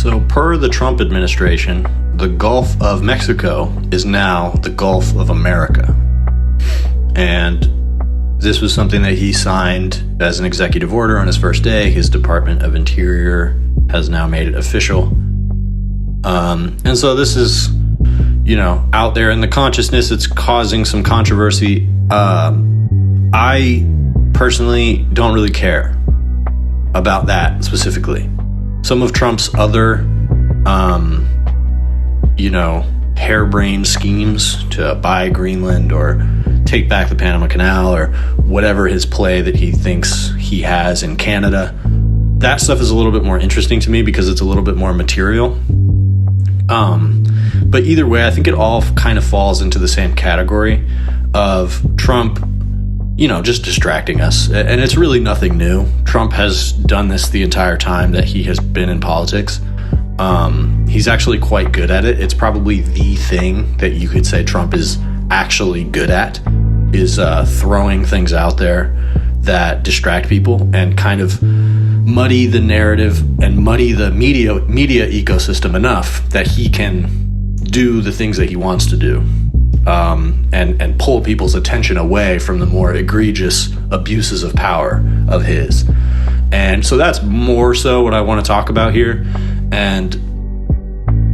So per the Trump administration, the Gulf of Mexico is now the Gulf of America. And this was something that he signed as an executive order on his first day. His Department of Interior has now made it official. And so this is, out there in the consciousness. It's causing some controversy. I personally don't really care about that specifically. Some of Trump's other, harebrained schemes to buy Greenland or take back the Panama Canal or whatever his play that he thinks he has in Canada, that stuff is a little bit more interesting to me because it's a little bit more material. But either way, I think it all kind of falls into the same category of Trump, just distracting us. And it's really nothing new. Trump has done this the entire time that he has been in politics. He's actually quite good at it. It's probably the thing that you could say Trump is actually good at, is throwing things out there that distract people and kind of muddy the narrative and muddy the media ecosystem enough that he can do the things that he wants to do, and pull people's attention away from the more egregious abuses of power of his. And so that's more so what I want to talk about here. And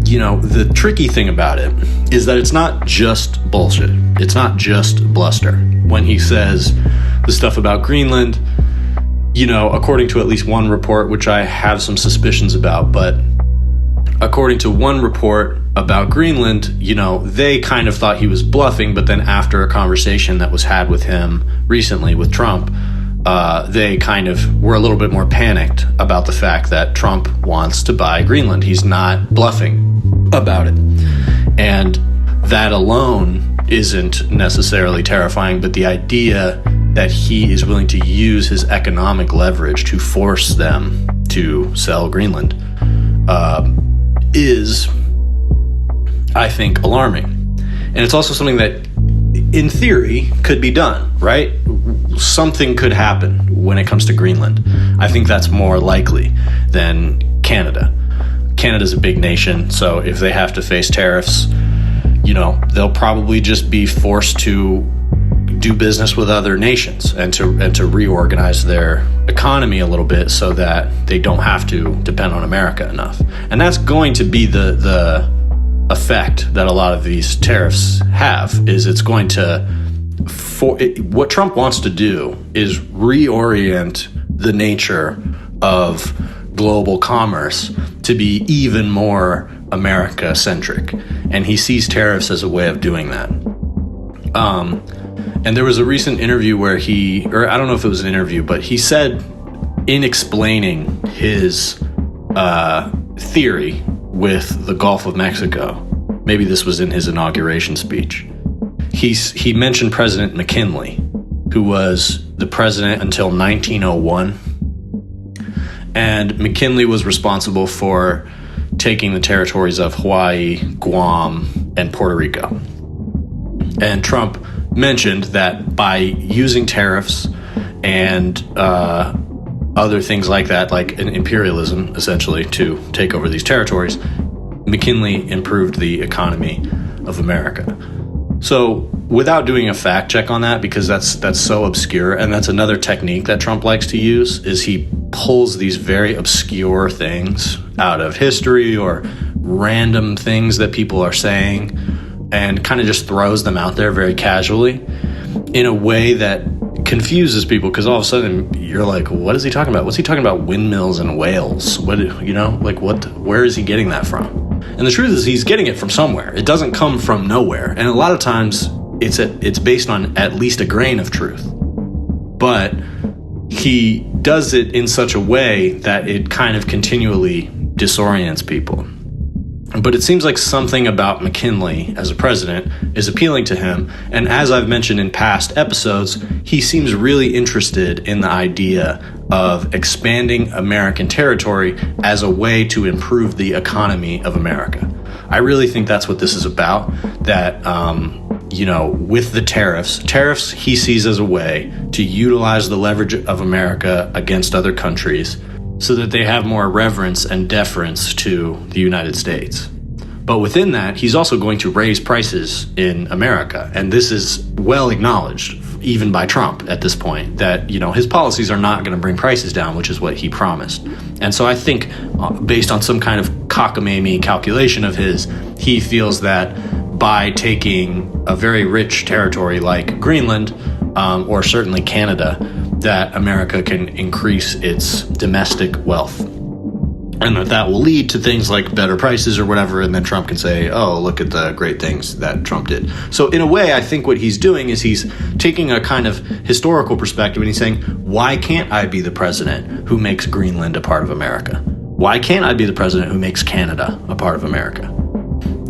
the tricky thing about it is that it's not just bullshit. It's not just bluster. When he says the stuff about Greenland, according to at least one report, which I have some suspicions about, but according to one report about Greenland, they kind of thought he was bluffing, but then after a conversation that was had with him recently with Trump, they kind of were a little bit more panicked about the fact that Trump wants to buy Greenland. He's not bluffing about it. And that alone isn't necessarily terrifying, but the idea that he is willing to use his economic leverage to force them to sell Greenland is, I think, alarming. And it's also something that, in theory, could be done, right? Something could happen when it comes to Greenland. I think that's more likely than Canada. Canada's a big nation, so if they have to face tariffs, they'll probably just be forced to do business with other nations and to reorganize their economy a little bit so that they don't have to depend on America enough. And that's going to be the effect that a lot of these tariffs have, is it's going to, what Trump wants to do is reorient the nature of global commerce to be even more America-centric. And he sees tariffs as a way of doing that. And there was a recent interview where I don't know if it was an interview, but he said, in explaining his theory with the Gulf of Mexico, maybe this was in his inauguration speech, he mentioned President McKinley, who was the president until 1901. And McKinley was responsible for taking the territories of Hawaii, Guam, and Puerto Rico. And Trump mentioned that by using tariffs and other things like that, like an imperialism, essentially, to take over these territories, McKinley improved the economy of America. So without doing a fact check on that, because that's so obscure, and that's another technique that Trump likes to use, is he pulls these very obscure things out of history or random things that people are saying and kind of just throws them out there very casually in a way that confuses people, because all of a sudden you're like, what is he talking about? What's he talking about? Windmills and whales? Where is he getting that from? And the truth is, he's getting it from somewhere. It doesn't come from nowhere. And a lot of times it's based on at least a grain of truth. But he does it in such a way that it kind of continually disorients people. But it seems like something about McKinley as a president is appealing to him. And as I've mentioned in past episodes, he seems really interested in the idea of expanding American territory as a way to improve the economy of America. I really think that's what this is about, that, with the tariffs he sees as a way to utilize the leverage of America against other countries so that they have more reverence and deference to the United States. But within that, he's also going to raise prices in America. And this is well acknowledged, even by Trump at this point, that, his policies are not going to bring prices down, which is what he promised. And so I think based on some kind of cockamamie calculation of his, he feels that by taking a very rich territory like Greenland, or certainly Canada, that America can increase its domestic wealth. And that will lead to things like better prices or whatever, and then Trump can say, oh, look at the great things that Trump did. So in a way, I think what he's doing is he's taking a kind of historical perspective, and he's saying, why can't I be the president who makes Greenland a part of America? Why can't I be the president who makes Canada a part of America?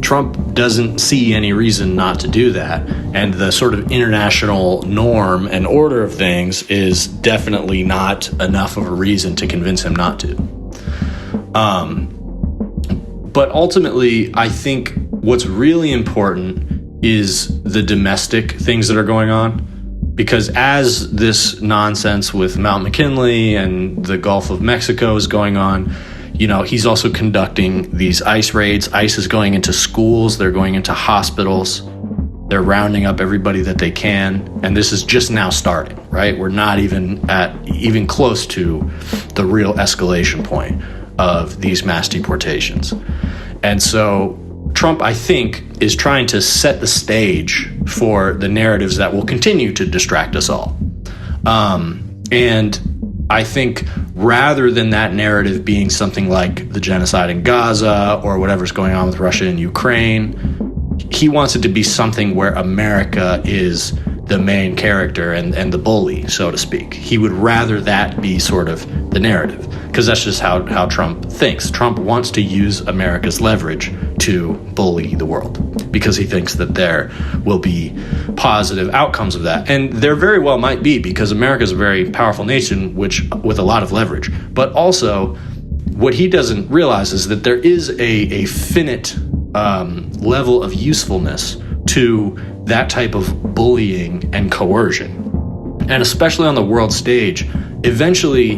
Trump doesn't see any reason not to do that, and the sort of international norm and order of things is definitely not enough of a reason to convince him not to. But ultimately, I think what's really important is the domestic things that are going on, because as this nonsense with Mount McKinley and the Gulf of Mexico is going on, he's also conducting these ICE raids. ICE is going into schools. They're going into hospitals. They're rounding up everybody that they can. And this is just now starting, right? We're not even close to the real escalation point of these mass deportations. And so Trump, I think, is trying to set the stage for the narratives that will continue to distract us all. And I think rather than that narrative being something like the genocide in Gaza or whatever's going on with Russia and Ukraine, he wants it to be something where America is the main character and the bully, so to speak. He would rather that be sort of the narrative, because that's just how Trump thinks. Trump wants to use America's leverage to bully the world because he thinks that there will be positive outcomes of that. And there very well might be, because America is a very powerful nation with a lot of leverage. But also, what he doesn't realize is that there is a finite level of usefulness to that type of bullying and coercion. And especially on the world stage, eventually,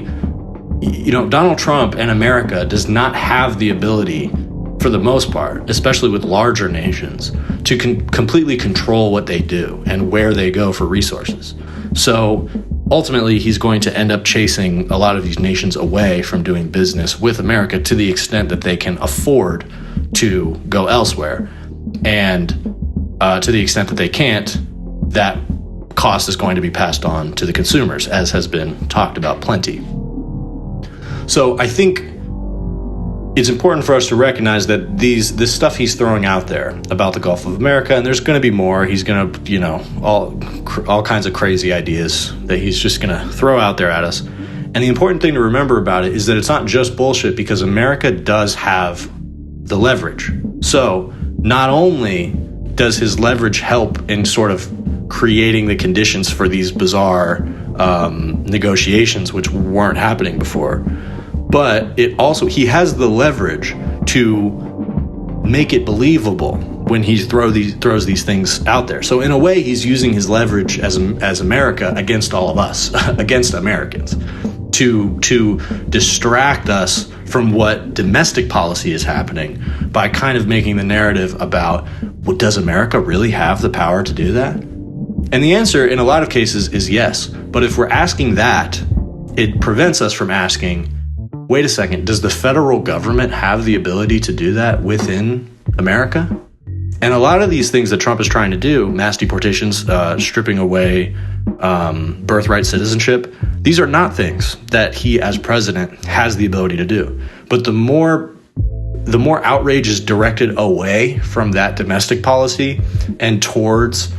Donald Trump and America does not have the ability, for the most part, especially with larger nations, to completely control what they do and where they go for resources. So ultimately, he's going to end up chasing a lot of these nations away from doing business with America to the extent that they can afford to go elsewhere. And to the extent that they can't, that cost is going to be passed on to the consumers, as has been talked about plenty. So I think it's important for us to recognize that this stuff he's throwing out there about the Gulf of America, and there's going to be more. He's going to, all kinds of crazy ideas that he's just going to throw out there at us. And the important thing to remember about it is that it's not just bullshit, because America does have the leverage. So not only does his leverage help in sort of creating the conditions for these bizarre negotiations, which weren't happening before, but he has the leverage to make it believable when he throws these things out there. So in a way, he's using his leverage as America against all of us, against Americans, to distract us from what domestic policy is happening by kind of making the narrative about, well, does America really have the power to do that? And the answer in a lot of cases is yes. But if we're asking that, it prevents us from asking, wait a second, does the federal government have the ability to do that within America? And a lot of these things that Trump is trying to do, mass deportations, stripping away birthright citizenship, these are not things that he as president has the ability to do. But the more outrage is directed away from that domestic policy and towards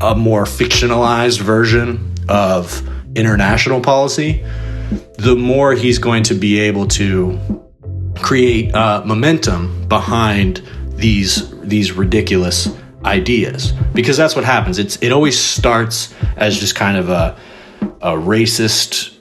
a more fictionalized version of international policy, the more he's going to be able to create momentum behind these ridiculous ideas, because that's what happens. It always starts as just kind of a racist,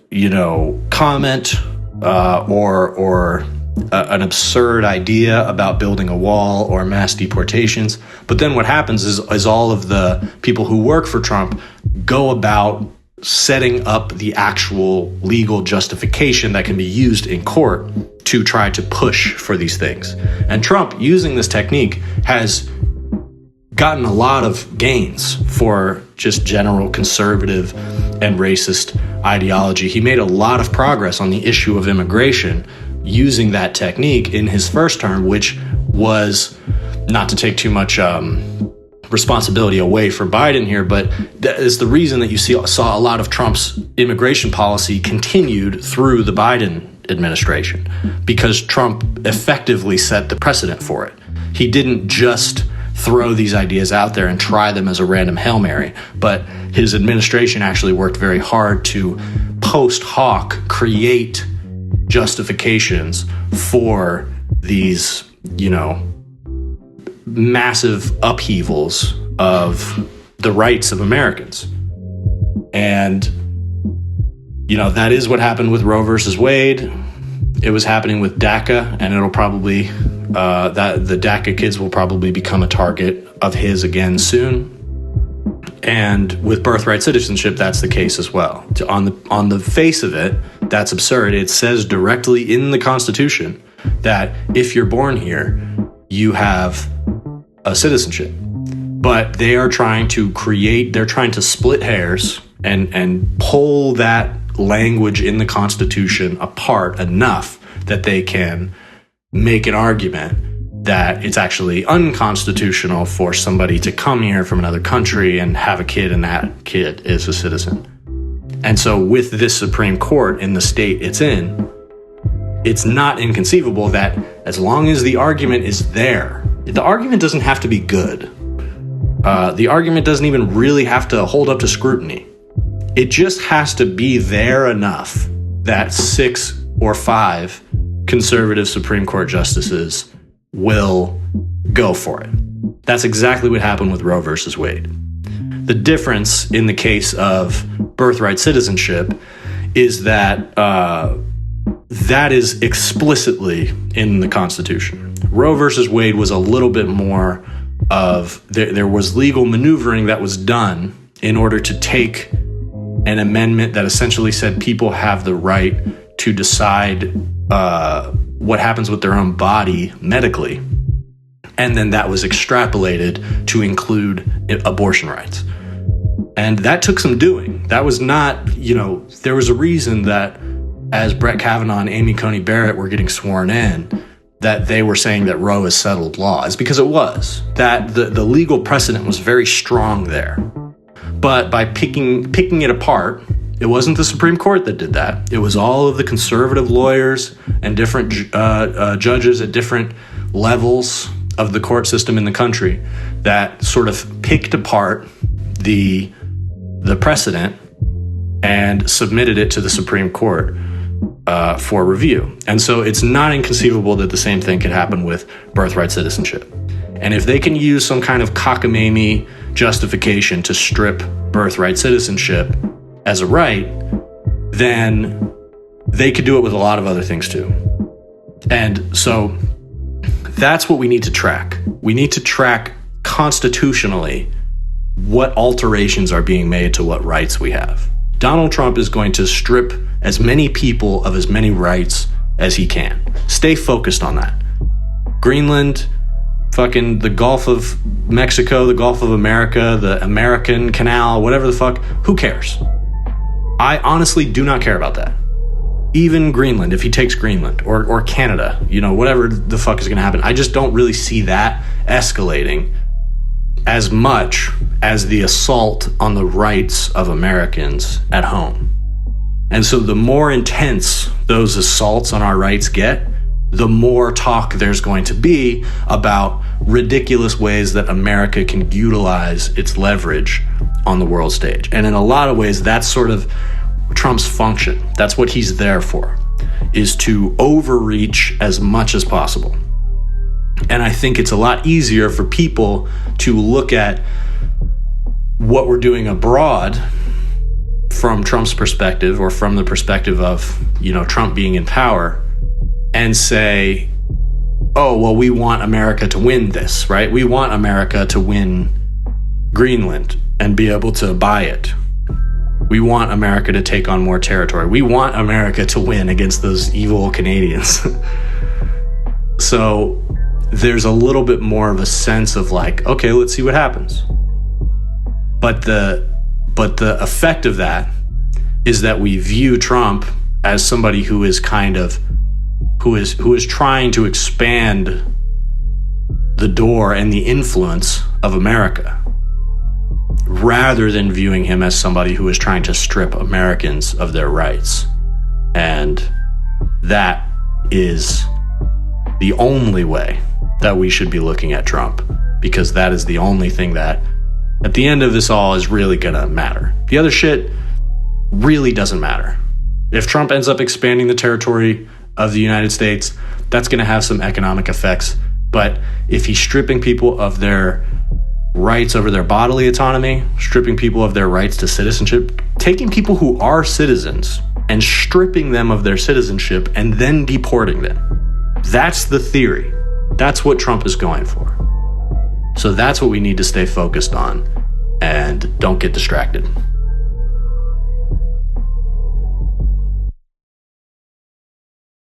comment or an absurd idea about building a wall or mass deportations. But then what happens is all of the people who work for Trump go about setting up the actual legal justification that can be used in court to try to push for these things. And Trump, using this technique, has gotten a lot of gains for just general conservative and racist ideology. He made a lot of progress on the issue of immigration using that technique in his first term, which was, not to take too much responsibility away for Biden here, but that is the reason that you saw a lot of Trump's immigration policy continued through the Biden administration, because Trump effectively set the precedent for it. He didn't just throw these ideas out there and try them as a random Hail Mary, but his administration actually worked very hard to post hoc create justifications for these, massive upheavals of the rights of Americans. And, that is what happened with Roe versus Wade. It was happening with DACA, and it'll probably, the DACA kids will probably become a target of his again soon. And with birthright citizenship, that's the case as well. On the face of it, that's absurd. It says directly in the Constitution that if you're born here, you have a citizenship. But they are trying to split hairs and pull that language in the Constitution apart enough that they can make an argument that it's actually unconstitutional for somebody to come here from another country and have a kid, and that kid is a citizen. And so with this Supreme Court in the state it's in, it's not inconceivable that as long as the argument is there, the argument doesn't have to be good. The argument doesn't even really have to hold up to scrutiny. It just has to be there enough that 6 or 5 conservative Supreme Court justices will go for it. That's exactly what happened with Roe versus Wade. The difference in the case of birthright citizenship is that that is explicitly in the Constitution. Roe versus Wade was a little bit more of, there was legal maneuvering that was done in order to take an amendment that essentially said people have the right to decide what happens with their own body medically. And then that was extrapolated to include abortion rights. And that took some doing. That was not, there was a reason that as Brett Kavanaugh and Amy Coney Barrett were getting sworn in, that they were saying that Roe is settled law. It's because it was. That the legal precedent was very strong there. But by picking it apart, it wasn't the Supreme Court that did that. It was all of the conservative lawyers and different judges at different levels of the court system in the country that sort of picked apart the precedent and submitted it to the Supreme Court for review. And so it's not inconceivable that the same thing could happen with birthright citizenship. And if they can use some kind of cockamamie justification to strip birthright citizenship as a right, then they could do it with a lot of other things too. And so that's what we need to track. We need to track constitutionally what alterations are being made to what rights we have. Donald Trump is going to strip as many people of as many rights as he can. Stay focused on that. Greenland, fucking the Gulf of Mexico, the Gulf of America, the American Canal, whatever the fuck, who cares? I honestly do not care about that. Even Greenland, if he takes Greenland, or Canada, whatever the fuck is going to happen. I just don't really see that escalating as much as the assault on the rights of Americans at home. And so the more intense those assaults on our rights get, the more talk there's going to be about ridiculous ways that America can utilize its leverage on the world stage. And in a lot of ways, that's sort of Trump's function. That's what he's there for, is to overreach as much as possible. And I think it's a lot easier for people to look at what we're doing abroad from Trump's perspective, or from the perspective of, Trump being in power, and say, oh, well, we want America to win this, right? We want America to win Greenland and be able to buy it. We want America to take on more territory. We want America to win against those evil Canadians. So there's a little bit more of a sense of like, okay, let's see what happens. But the effect of that is that we view Trump as somebody who is who is trying to expand the door and the influence of America, rather than viewing him as somebody who is trying to strip Americans of their rights. And that is the only way that we should be looking at Trump, because that is the only thing that at the end of this all is really gonna matter. The other shit really doesn't matter. If Trump ends up expanding the territory of the United States, that's gonna have some economic effects. But if he's stripping people of their rights over their bodily autonomy, stripping people of their rights to citizenship, taking people who are citizens and stripping them of their citizenship and then deporting them, that's the theory. That's what Trump is going for. So that's what we need to stay focused on, and don't get distracted.